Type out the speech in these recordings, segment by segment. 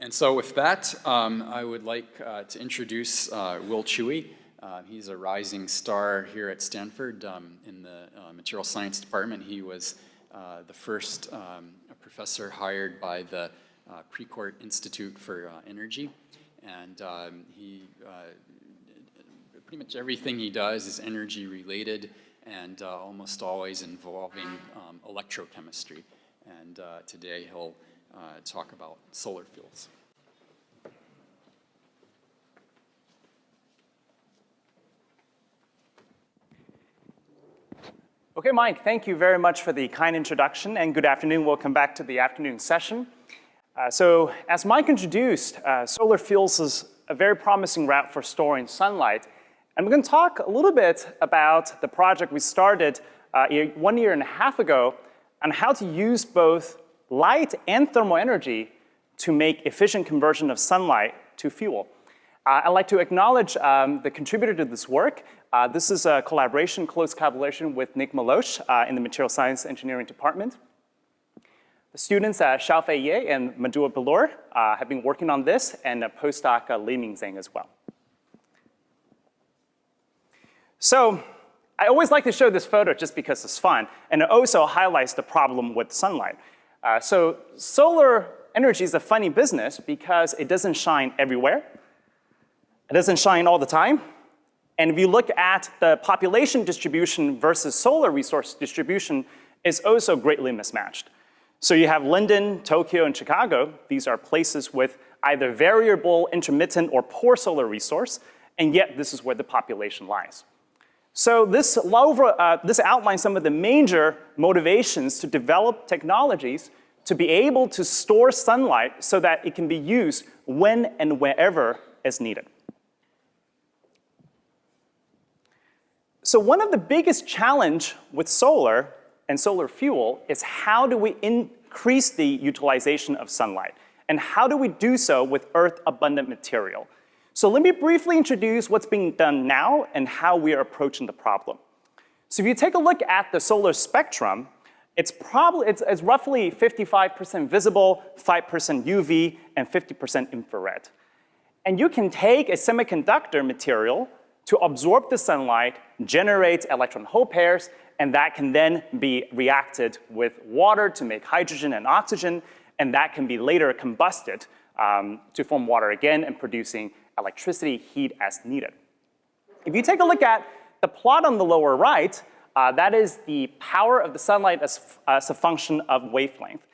And so with that, I would like to introduce Will Chueh. He's a rising star here at Stanford in the material science department. He was the first professor hired by the Precourt Institute for Energy. And pretty much everything he does is energy related and almost always involving electrochemistry. And today he'll talk about solar fuels. Okay, Mike, thank you very much for the kind introduction, and good afternoon. Welcome back to the afternoon session. So as Mike introduced, solar fuels is a very promising route for storing sunlight. And we're going to talk a little bit about the project we started 1.5 years ago on how to use both light and thermal energy to make efficient conversion of sunlight to fuel. I'd like to acknowledge the contributor to this work. This is a collaboration, close collaboration with Nick Maloche in the Material Science Engineering Department. The students, Xiaofei Ye and Madhur Belur, have been working on this, and postdoc Liming Zhang as well. So I always like to show this photo just because it's fun, and it also highlights the problem with sunlight. So solar energy is a funny business because it doesn't shine everywhere. It doesn't shine all the time. And if you look at the population distribution versus solar resource distribution, it's also greatly mismatched. So you have London, Tokyo, and Chicago. These are places with either variable, intermittent, or poor solar resource, and yet this is where the population lies. So this outlines some of the major motivations to develop technologies to be able to store sunlight so that it can be used when and wherever is needed. So one of the biggest challenge with solar and solar fuel is how do we increase the utilization of sunlight? And how do we do so with Earth-abundant material? So let me briefly introduce what's being done now and how we are approaching the problem. So if you take a look at the solar spectrum, it's roughly 55% visible, 5% UV, and 50% infrared. And you can take a semiconductor material to absorb the sunlight, generate electron hole pairs, and that can then be reacted with water to make hydrogen and oxygen, and that can be later combusted to form water again and producing electricity, heat as needed. If you take a look at the plot on the lower right, that is the power of the sunlight as a function of wavelength.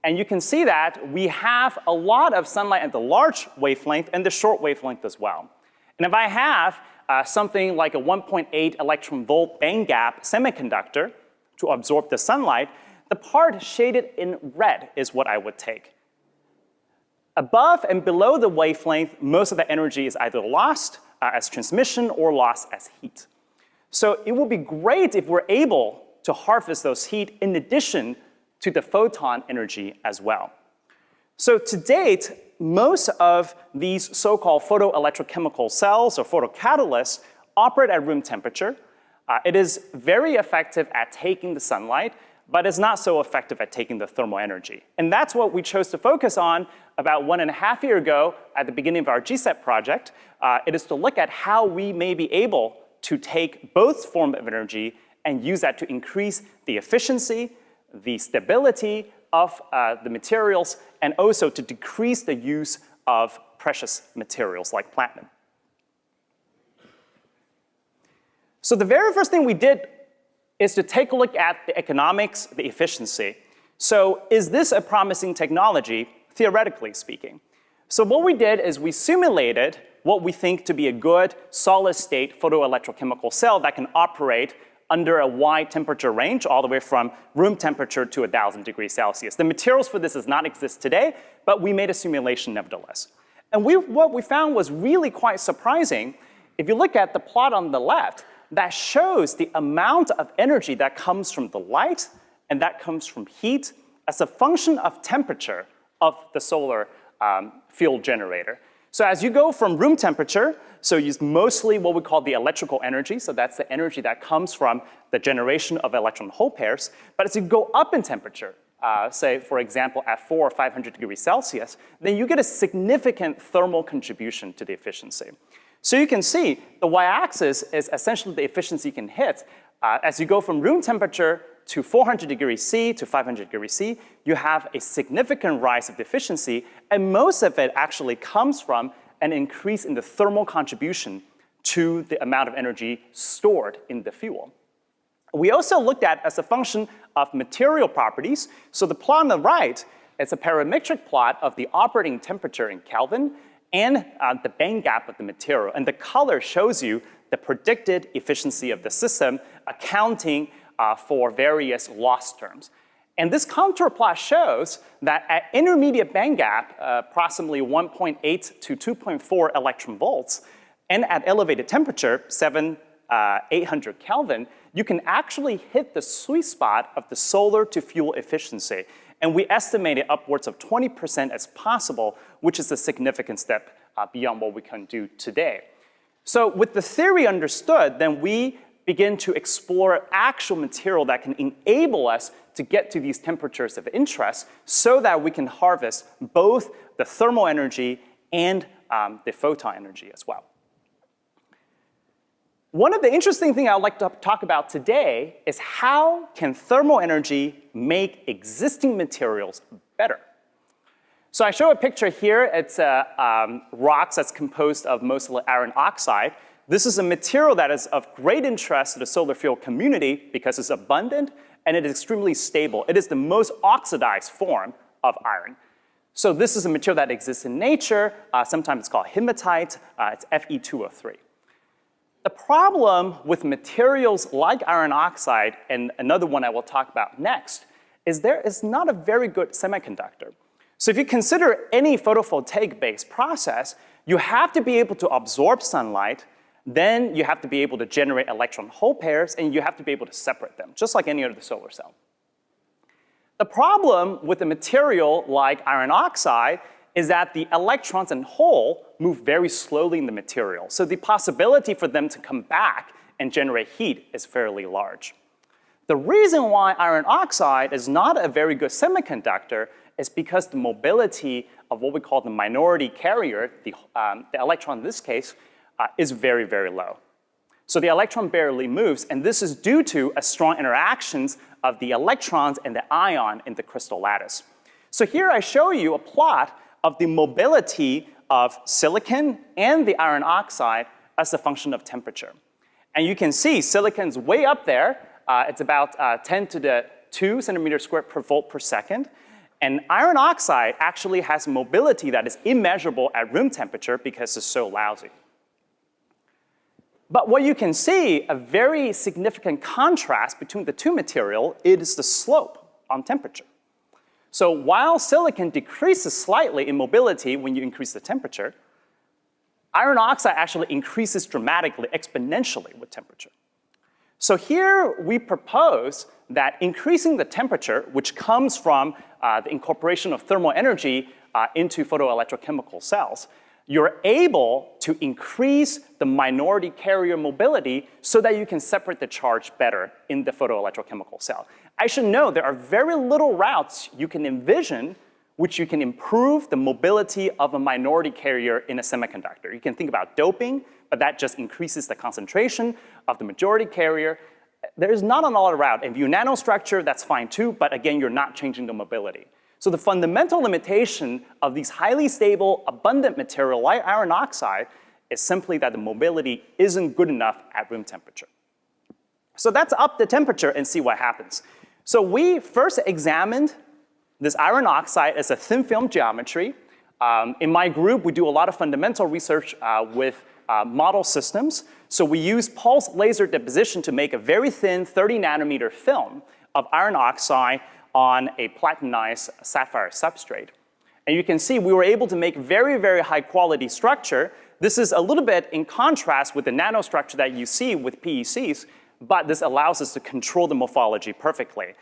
And you can see that we have a lot of sunlight at the large wavelength and the short wavelength as well. And if I have something like a 1.8 electron volt band gap semiconductor to absorb the sunlight, the part shaded in red is what I would take. Above and below the wavelength, most of the energy is either lost as transmission or lost as heat. So it would be great if we're able to harvest those heat in addition to the photon energy as well. So to date, most of these so-called photoelectrochemical cells or photocatalysts operate at room temperature. It is very effective at taking the sunlight, but it's not so effective at taking the thermal energy. And that's what we chose to focus on about 1.5 years ago at the beginning of our GCEP project. It is to look at how we may be able to take both forms of energy and use that to increase the efficiency, the stability of the materials, and also to decrease the use of precious materials like platinum. So the very first thing we did is to take a look at the economics, the efficiency. So is this a promising technology, theoretically speaking? So what we did is we simulated what we think to be a good solid-state photoelectrochemical cell that can operate under a wide temperature range, all the way from room temperature to 1,000 degrees Celsius. The materials for this does not exist today, but we made a simulation nevertheless. And what we found was really quite surprising. If you look at the plot on the left, that shows the amount of energy that comes from the light and that comes from heat as a function of temperature of the solar field generator. So as you go from room temperature, so use mostly what we call the electrical energy, so that's the energy that comes from the generation of electron hole pairs. But as you go up in temperature, say, for example, at 400 or 500 degrees Celsius, then you get a significant thermal contribution to the efficiency. So you can see the y-axis is essentially the efficiency you can hit. As you go from room temperature to 400 degrees C to 500 degrees C, you have a significant rise of the efficiency, and most of it actually comes from an increase in the thermal contribution to the amount of energy stored in the fuel. We also looked at as a function of material properties. So the plot on the right is a parametric plot of the operating temperature in Kelvin and the band gap of the material. And the color shows you the predicted efficiency of the system, accounting for various loss terms. And this contour plot shows that at intermediate band gap, approximately 1.8 to 2.4 electron volts, and at elevated temperature, 800 Kelvin, you can actually hit the sweet spot of the solar to fuel efficiency. And we estimated upwards of 20% as possible, which is a significant step beyond what we can do today. So with the theory understood, then we begin to explore actual material that can enable us to get to these temperatures of interest so that we can harvest both the thermal energy and the photon energy as well. One of the interesting things I would like to talk about today is how can thermal energy make existing materials better? So I show a picture here. It's rocks that's composed of mostly iron oxide. This is a material that is of great interest to the solar field community because it's abundant and it is extremely stable. It is the most oxidized form of iron. So this is a material that exists in nature. Sometimes it's called hematite. It's Fe2O3. The problem with materials like iron oxide, and another one I will talk about next, is there is not a very good semiconductor. So if you consider any photovoltaic-based process, you have to be able to absorb sunlight, then you have to be able to generate electron-hole pairs, and you have to be able to separate them, just like any other solar cell. The problem with a material like iron oxide is that the electrons and hole move very slowly in the material. So the possibility for them to come back and generate heat is fairly large. The reason why iron oxide is not a very good semiconductor is because the mobility of what we call the minority carrier, the electron in this case, is very, very low. So the electron barely moves, and this is due to a strong interactions of the electrons and the ion in the crystal lattice. So here I show you a plot of the mobility of silicon and the iron oxide as a function of temperature. And you can see silicon's way up there. It's about 10 to the 2 centimeters squared per volt per second. And iron oxide actually has mobility that is immeasurable at room temperature because it's so lousy. But what you can see, a very significant contrast between the two materials is the slope on temperature. So while silicon decreases slightly in mobility when you increase the temperature, iron oxide actually increases dramatically, exponentially with temperature. So here we propose that increasing the temperature, which comes from the incorporation of thermal energy into photoelectrochemical cells, you're able to increase the minority carrier mobility so that you can separate the charge better in the photoelectrochemical cell. I should know there are very little routes you can envision which you can improve the mobility of a minority carrier in a semiconductor. You can think about doping, but that just increases the concentration of the majority carrier. There is not another route. If you nanostructure, that's fine too, but again, you're not changing the mobility. So the fundamental limitation of these highly stable, abundant material like iron oxide is simply that the mobility isn't good enough at room temperature. So let's up the temperature and see what happens. So we first examined this iron oxide as a thin film geometry. In my group, we do a lot of fundamental research with model systems. So we use pulse laser deposition to make a very thin 30 nanometer film of iron oxide on a platinized sapphire substrate. And you can see we were able to make very, very high quality structure. This is a little bit in contrast with the nanostructure that you see with PECs, but this allows us to control the morphology perfectly.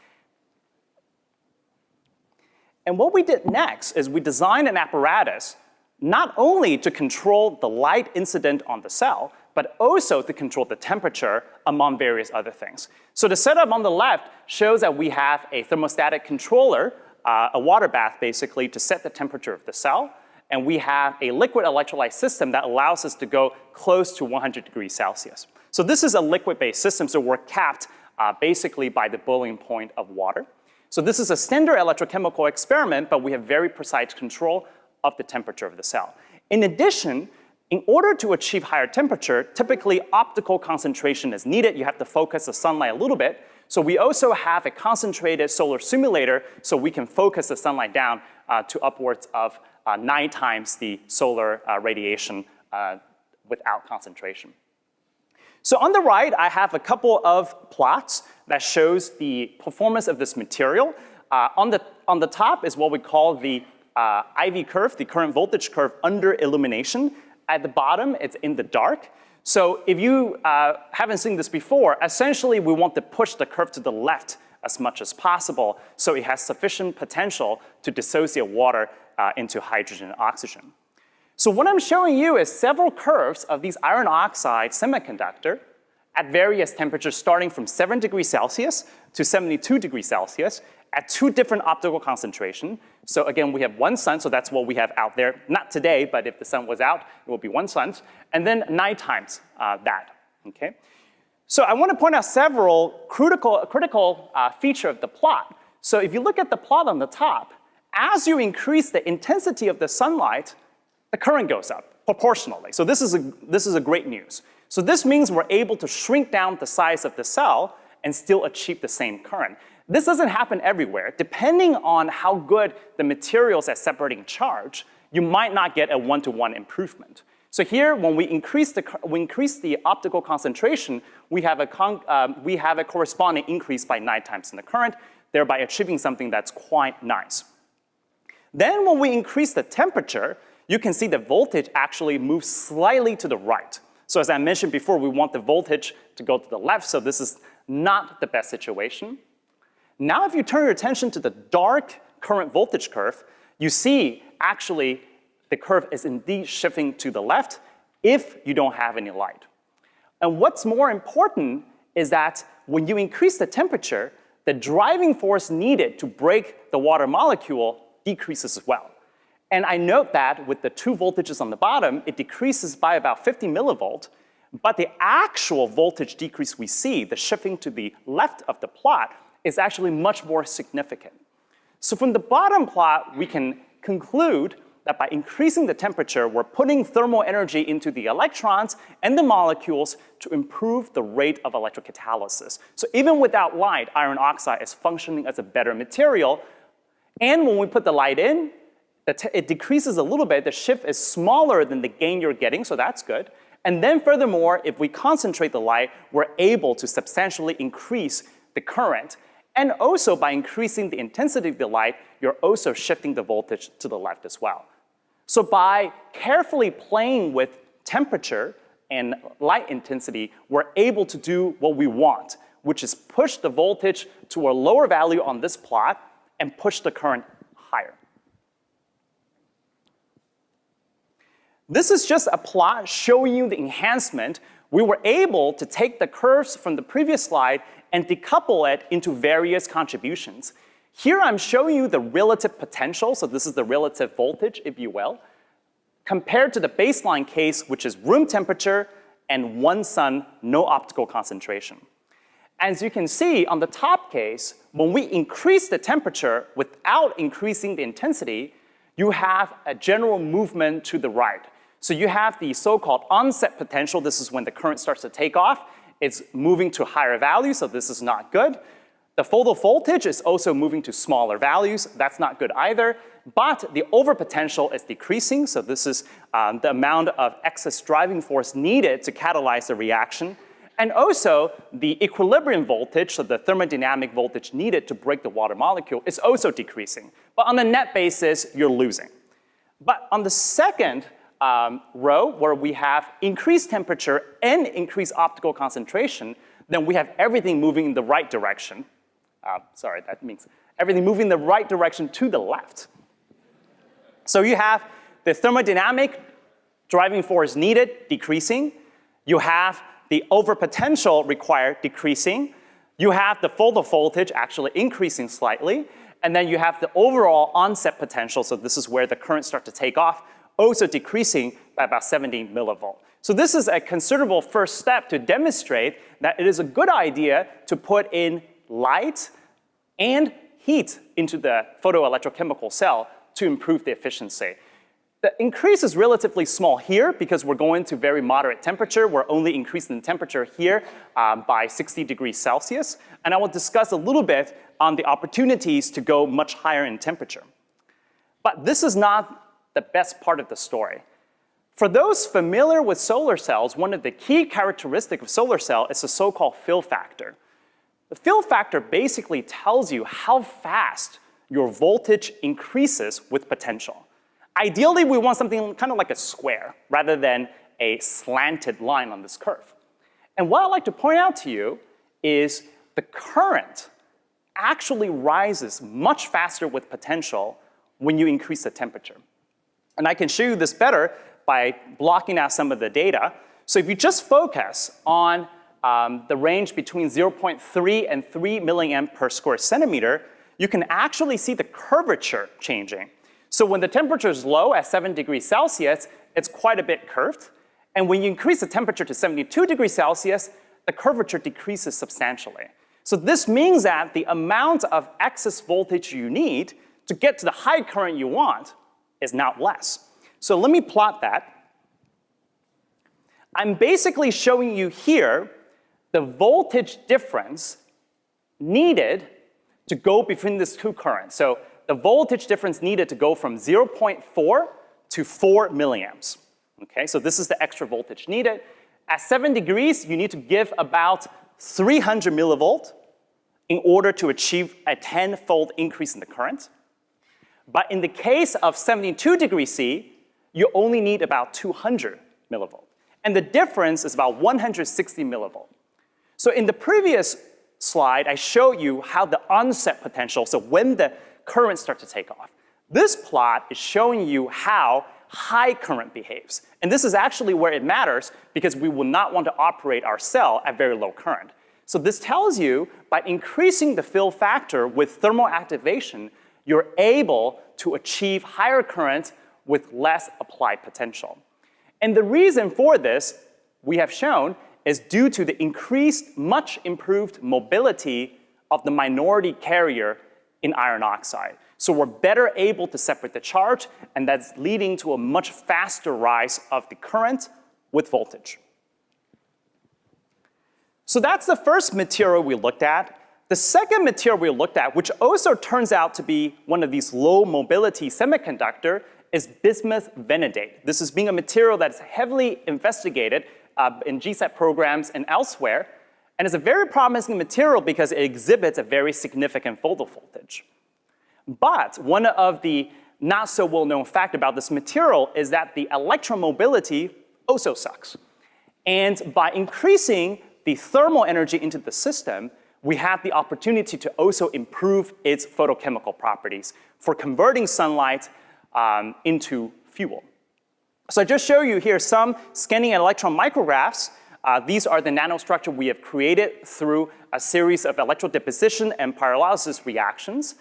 And what we did next is we designed an apparatus not only to control the light incident on the cell, but also to control the temperature among various other things. So the setup on the left shows that we have a thermostatic controller, a water bath basically, to set the temperature of the cell. And we have a liquid electrolyte system that allows us to go close to 100 degrees Celsius. So this is a liquid-based system, so we're capped basically by the boiling point of water. So this is a standard electrochemical experiment, but we have very precise control of the temperature of the cell. In addition, in order to achieve higher temperature, typically optical concentration is needed. You have to focus the sunlight a little bit. So we also have a concentrated solar simulator so we can focus the sunlight down to upwards of 9 times the solar radiation without concentration. So on the right, I have a couple of plots that shows the performance of this material. On the top is what we call the IV curve, the current voltage curve under illumination. At the bottom, it's in the dark. So if you haven't seen this before, essentially we want to push the curve to the left as much as possible so it has sufficient potential to dissociate water into hydrogen and oxygen. So what I'm showing you is several curves of these iron oxide semiconductor at various temperatures starting from 7 degrees Celsius to 72 degrees Celsius at 2 different optical concentrations. So again, we have 1 sun, so that's what we have out there. Not today, but if the sun was out, it will be 1 sun. And then 9 times that, okay? So I want to point out several critical feature of the plot. So if you look at the plot on the top, as you increase the intensity of the sunlight, the current goes up proportionally. So this is a great news. So this means we're able to shrink down the size of the cell and still achieve the same current. This doesn't happen everywhere. Depending on how good the materials at separating charge, you might not get a 1-to-1 improvement. So here, when we increase the optical concentration, we have a corresponding increase by 9 times in the current, thereby achieving something that's quite nice. Then when we increase the temperature, you can see the voltage actually moves slightly to the right. So as I mentioned before, we want the voltage to go to the left, so this is not the best situation. Now if you turn your attention to the dark current voltage curve, you see actually the curve is indeed shifting to the left if you don't have any light. And what's more important is that when you increase the temperature, the driving force needed to break the water molecule decreases as well. And I note that with the 2 voltages on the bottom, it decreases by about 50 millivolt, but the actual voltage decrease we see, the shifting to the left of the plot, is actually much more significant. So from the bottom plot, we can conclude that by increasing the temperature, we're putting thermal energy into the electrons and the molecules to improve the rate of electrocatalysis. So even without light, iron oxide is functioning as a better material. And when we put the light in, it decreases a little bit. The shift is smaller than the gain you're getting, so that's good. And then furthermore, if we concentrate the light, we're able to substantially increase the current. And also by increasing the intensity of the light, you're also shifting the voltage to the left as well. So by carefully playing with temperature and light intensity, we're able to do what we want, which is push the voltage to a lower value on this plot and push the current higher. This is just a plot showing you the enhancement. We were able to take the curves from the previous slide and decouple it into various contributions. Here I'm showing you the relative potential, so this is the relative voltage, if you will, compared to the baseline case, which is room temperature and 1 sun, no optical concentration. As you can see on the top case, when we increase the temperature without increasing the intensity, you have a general movement to the right. So you have the so-called onset potential. This is when the current starts to take off. It's moving to higher values, so this is not good. The photovoltage is also moving to smaller values. That's not good either. But the overpotential is decreasing, so this is the amount of excess driving force needed to catalyze the reaction. And also, the equilibrium voltage, so the thermodynamic voltage needed to break the water molecule, is also decreasing. But on a net basis, you're losing. But on the second row, where we have increased temperature and increased optical concentration, then we have everything moving in the right direction. Sorry, that means everything moving in the right direction to the left. So you have the thermodynamic driving force needed decreasing. You have the overpotential required decreasing. You have the photovoltage actually increasing slightly. And then you have the overall onset potential, so this is where the currents start to take off, also decreasing by about 70 millivolt. So this is a considerable first step to demonstrate that it is a good idea to put in light and heat into the photoelectrochemical cell to improve the efficiency. The increase is relatively small here because we're going to very moderate temperature. We're only increasing the temperature here by 60 degrees Celsius. And I will discuss a little bit on the opportunities to go much higher in temperature. But this is not the best part of the story. For those familiar with solar cells, one of the key characteristics of solar cell is the so-called fill factor. The fill factor basically tells you how fast your voltage increases with potential. Ideally, we want something kind of like a square rather than a slanted line on this curve. And what I'd like to point out to you is the current actually rises much faster with potential when you increase the temperature. And I can show you this better by blocking out some of the data. So if you just focus on the range between 0.3 and 3 milliamp per square centimeter, you can actually see the curvature changing. So when the temperature is low at 7 degrees Celsius, it's quite a bit curved. And when you increase the temperature to 72 degrees Celsius, the curvature decreases substantially. So this means that the amount of excess voltage you need to get to the high current you want is now less. So let me plot that. I'm basically showing you here the voltage difference needed to go between these two currents. So the voltage difference needed to go from 0.4 to 4 milliamps. Okay, so this is the extra voltage needed. At 7 degrees, you need to give about 300 millivolt in order to achieve a 10-fold increase in the current. But in the case of 72 degrees C, you only need about 200 millivolt. And the difference is about 160 millivolt. So in the previous slide, I showed you how the onset potential, so when the currents start to take off. This plot is showing you how high current behaves. And this is actually where it matters because we will not want to operate our cell at very low current. So this tells you by increasing the fill factor with thermal activation, you're able to achieve higher current with less applied potential. And the reason for this, we have shown, is due to the increased, much improved mobility of the minority carrier in iron oxide. So we're better able to separate the charge, and that's leading to a much faster rise of the current with voltage. So that's the first material we looked at. The second material we looked at, which also turns out to be one of these low mobility semiconductor, is bismuth vanadate. This is being a material that's heavily investigated in GCEP programs and elsewhere. And it's a very promising material because it exhibits a very significant photovoltage. But one of the not so well-known fact about this material is that the electromobility also sucks. And by increasing the thermal energy into the system, we have the opportunity to also improve its photochemical properties for converting sunlight into fuel. So I just show you here some scanning electron micrographs. These are the nanostructure we have created through a series of electrodeposition and pyrolysis reactions.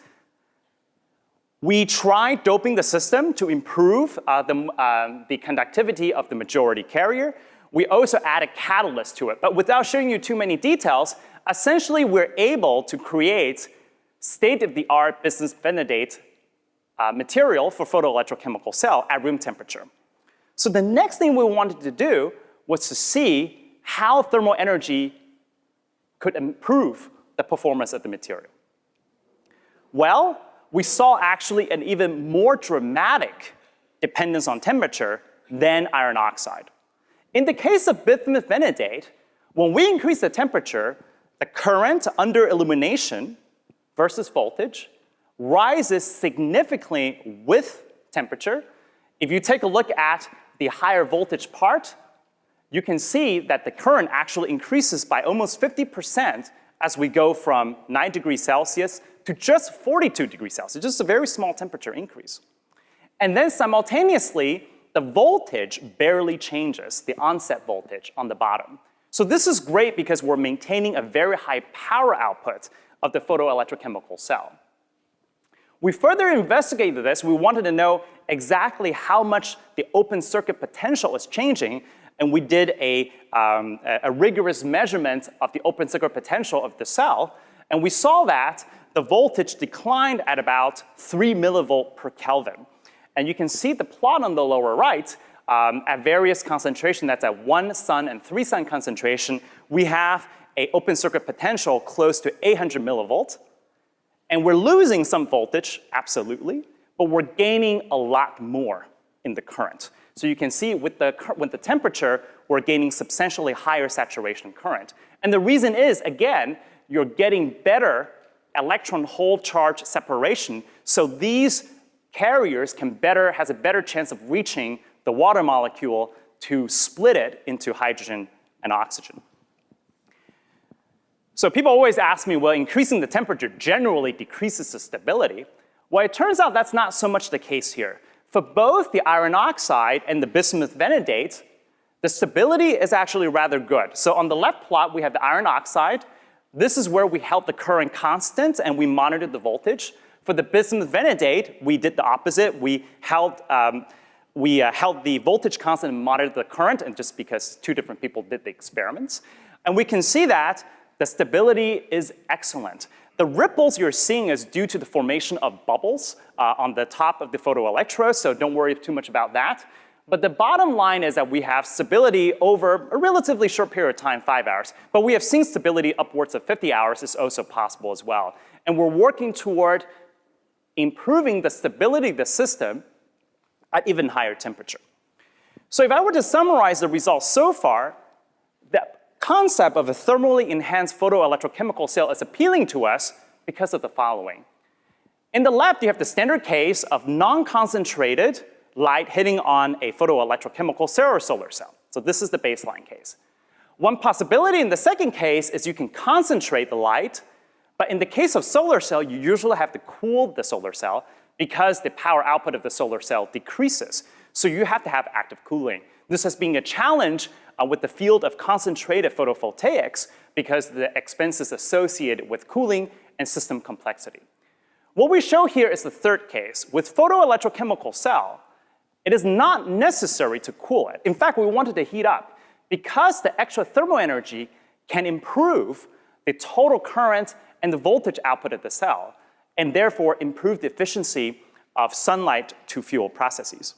We tried doping the system to improve the conductivity of the majority carrier. We also added catalyst to it. But without showing you too many details, essentially we're able to create state-of-the-art bismuth vanadate material for photoelectrochemical cell at room temperature. So the next thing we wanted to do was to see how thermal energy could improve the performance of the material. Well, we saw actually an even more dramatic dependence on temperature than iron oxide. In the case of bismuth vanadate, when we increase the temperature, the current under illumination versus voltage rises significantly with temperature. If you take a look at the higher voltage part, you can see that the current actually increases by almost 50% as we go from 9 degrees Celsius to just 42 degrees Celsius, just a very small temperature increase. And then simultaneously, the voltage barely changes, the onset voltage on the bottom. So this is great because we're maintaining a very high power output of the photoelectrochemical cell. We further investigated this. We wanted to know exactly how much the open circuit potential is changing, and we did a rigorous measurement of the open circuit potential of the cell, and we saw that the voltage declined at about 3 millivolt per Kelvin. And you can see the plot on the lower right, at various concentration, that's at 1 sun and 3 sun concentration, we have an open circuit potential close to 800 millivolts. And we're losing some voltage, absolutely, but we're gaining a lot more in the current. So you can see with the temperature, we're gaining substantially higher saturation current. And the reason is, again, you're getting better electron-hole charge separation, so these carriers has a better chance of reaching the water molecule to split it into hydrogen and oxygen. So people always ask me, well, increasing the temperature generally decreases the stability. Well, it turns out that's not so much the case here. For both the iron oxide and the bismuth vanadate, the stability is actually rather good. So on the left plot, we have the iron oxide. This is where we held the current constant and we monitored the voltage. For the bismuth vanadate, we did the opposite. We held the voltage constant and monitored the current, and just because 2 different people did the experiments. And we can see that the stability is excellent. The ripples you're seeing is due to the formation of bubbles on the top of the photoelectrode, so don't worry too much about that. But the bottom line is that we have stability over a relatively short period of time, 5 hours. But we have seen stability upwards of 50 hours is also possible as well. And we're working toward improving the stability of the system at even higher temperature. So if I were to summarize the results so far, the concept of a thermally enhanced photoelectrochemical cell is appealing to us because of the following. In the left, you have the standard case of non-concentrated light hitting on a photoelectrochemical cell or solar cell. So this is the baseline case. One possibility in the second case is you can concentrate the light, but in the case of solar cell, you usually have to cool the solar cell because the power output of the solar cell decreases. So you have to have active cooling. This has been a challenge with the field of concentrated photovoltaics because the expenses associated with cooling and system complexity. What we show here is the third case. With photoelectrochemical cell, it is not necessary to cool it. In fact, we wanted to heat up because the extra thermal energy can improve the total current and the voltage output of the cell, and therefore improve the efficiency of sunlight to fuel processes.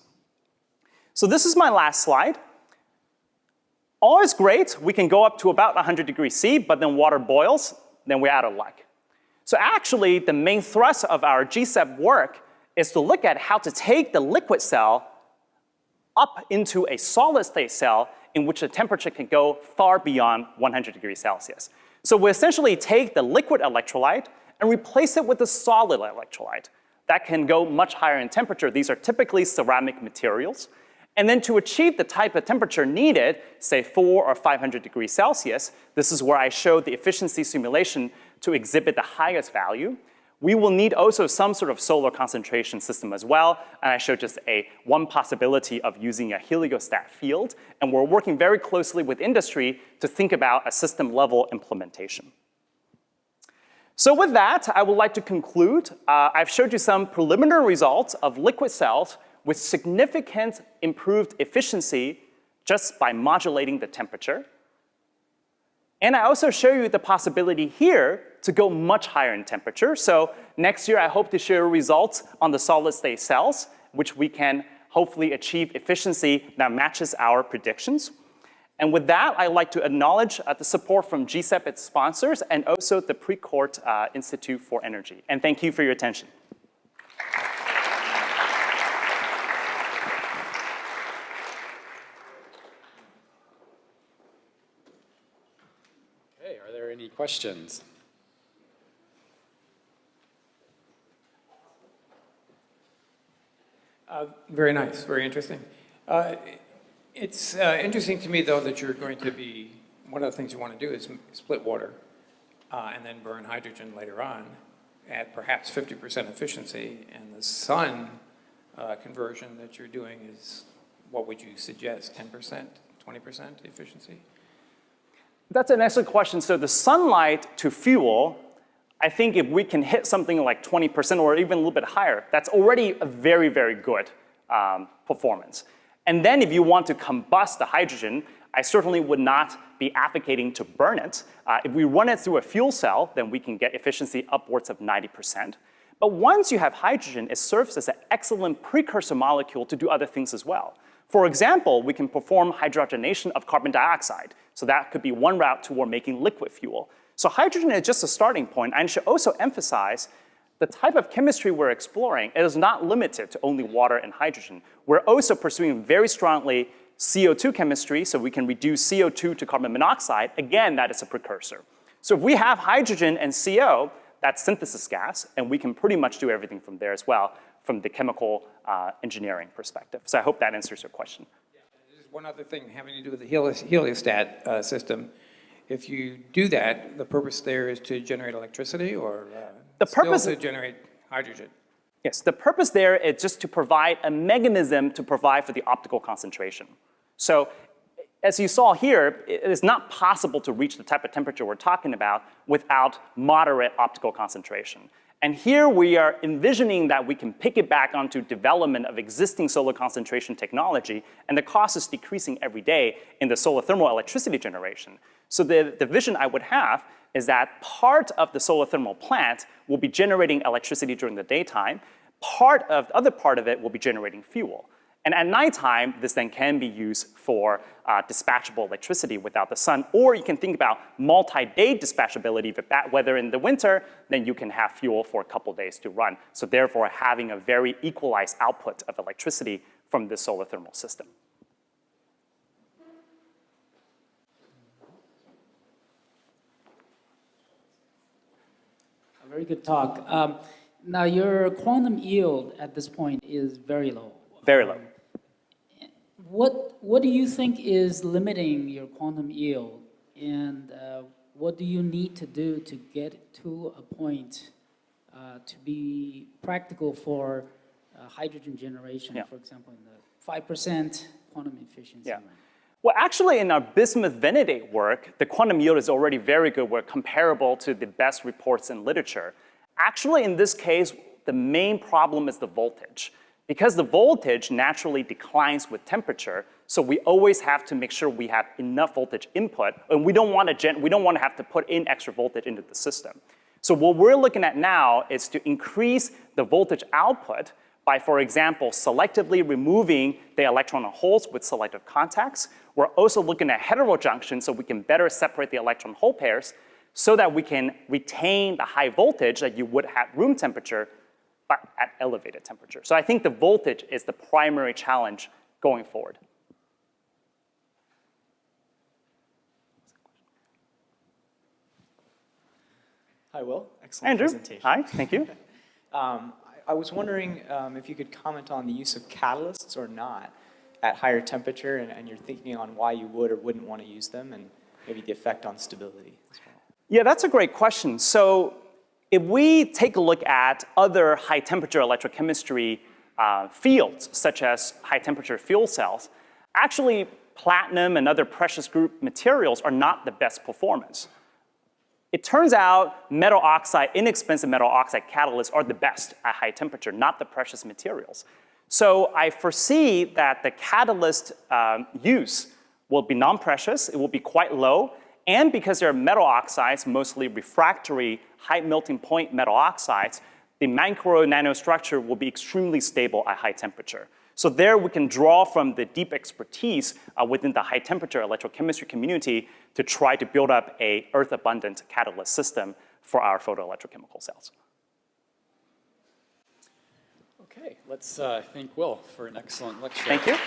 So this is my last slide. All is great. We can go up to about 100 degrees C, but then water boils, then we're out of luck. So actually, the main thrust of our GCEP work is to look at how to take the liquid cell up into a solid state cell in which the temperature can go far beyond 100 degrees Celsius. So we essentially take the liquid electrolyte and replace it with a solid electrolyte. That can go much higher in temperature. These are typically ceramic materials. And then to achieve the type of temperature needed, say 400 or 500 degrees Celsius, this is where I showed the efficiency simulation to exhibit the highest value. We will need also some sort of solar concentration system as well, and I showed just one possibility of using a heliostat field, and we're working very closely with industry to think about a system-level implementation. So with that, I would like to conclude. I've showed you some preliminary results of liquid cells with significant improved efficiency just by modulating the temperature. And I also show you the possibility here to go much higher in temperature. So next year, I hope to share results on the solid-state cells, which we can hopefully achieve efficiency that matches our predictions. And with that, I'd like to acknowledge the support from GCEP, its sponsors, and also the Precourt Institute for Energy. And thank you for your attention. Okay, are there any questions? Very nice, very interesting. It's interesting to me, though, that you're going to be, one of the things you want to do is split water and then burn hydrogen later on at perhaps 50% efficiency, and the sun conversion that you're doing is what would you suggest, 10%, 20% efficiency? That's an excellent question. So the sunlight to fuel, I think if we can hit something like 20% or even a little bit higher, that's already a very, very good performance. And then if you want to combust the hydrogen, I certainly would not be advocating to burn it. If we run it through a fuel cell, then we can get efficiency upwards of 90%. But once you have hydrogen, it serves as an excellent precursor molecule to do other things as well. For example, we can perform hydrogenation of carbon dioxide. So that could be one route toward making liquid fuel. So hydrogen is just a starting point. And I should also emphasize the type of chemistry we're exploring is not limited to only water and hydrogen. We're also pursuing very strongly CO2 chemistry, so we can reduce CO2 to carbon monoxide. Again, that is a precursor. So if we have hydrogen and CO, that's synthesis gas, and we can pretty much do everything from there as well, from the chemical engineering perspective. So I hope that answers your question. Yeah, there's one other thing having to do with the heliostat system. If you do that, the purpose there is to generate electricity or still to generate hydrogen? Yes, the purpose there is just to provide a mechanism to provide for the optical concentration. So as you saw here, it is not possible to reach the type of temperature we're talking about without moderate optical concentration. And here we are envisioning that we can pick it back onto development of existing solar concentration technology, and the cost is decreasing every day in the solar thermal electricity generation. So the vision I would have is that part of the solar thermal plant will be generating electricity during the daytime, the other part of it will be generating fuel. And at nighttime, this then can be used for dispatchable electricity without the sun. Or you can think about multi-day dispatchability. If it's bad weather in the winter, then you can have fuel for a couple days to run. So therefore, having a very equalized output of electricity from this solar thermal system. A very good talk. Now, your quantum yield at this point is very low. Very low. What do you think is limiting your quantum yield, and what do you need to do to get to a point to be practical for hydrogen generation, for example, in the 5% quantum efficiency? Yeah. Well, actually, in our bismuth vanadate work, the quantum yield is already very good. We're comparable to the best reports in literature. Actually, in this case, the main problem is the voltage. Because the voltage naturally declines with temperature, so we always have to make sure we have enough voltage input, and we don't want to have to put in extra voltage into the system. So what we're looking at now is to increase the voltage output by, for example, selectively removing the electron holes with selective contacts. We're also looking at heterojunction so we can better separate the electron hole pairs so that we can retain the high voltage that you would at room temperature but at elevated temperature. So I think the voltage is the primary challenge going forward. Hi, Will. Excellent Andrew, presentation. hi, thank you. I was wondering if you could comment on the use of catalysts or not at higher temperature, and your thinking on why you would or wouldn't want to use them, and maybe the effect on stability as well. Yeah, that's a great question. So if we take a look at other high-temperature electrochemistry fields, such as high-temperature fuel cells, actually platinum and other precious group materials are not the best performance. It turns out metal oxide, inexpensive metal oxide catalysts are the best at high temperature, not the precious materials. So I foresee that the catalyst use will be non-precious, it will be quite low, and because they're metal oxides, mostly refractory, high melting point metal oxides, the micro nanostructure will be extremely stable at high temperature. So there we can draw from the deep expertise within the high temperature electrochemistry community to try to build up an earth-abundant catalyst system for our photoelectrochemical cells. Okay, let's thank Will for an excellent lecture. Thank you.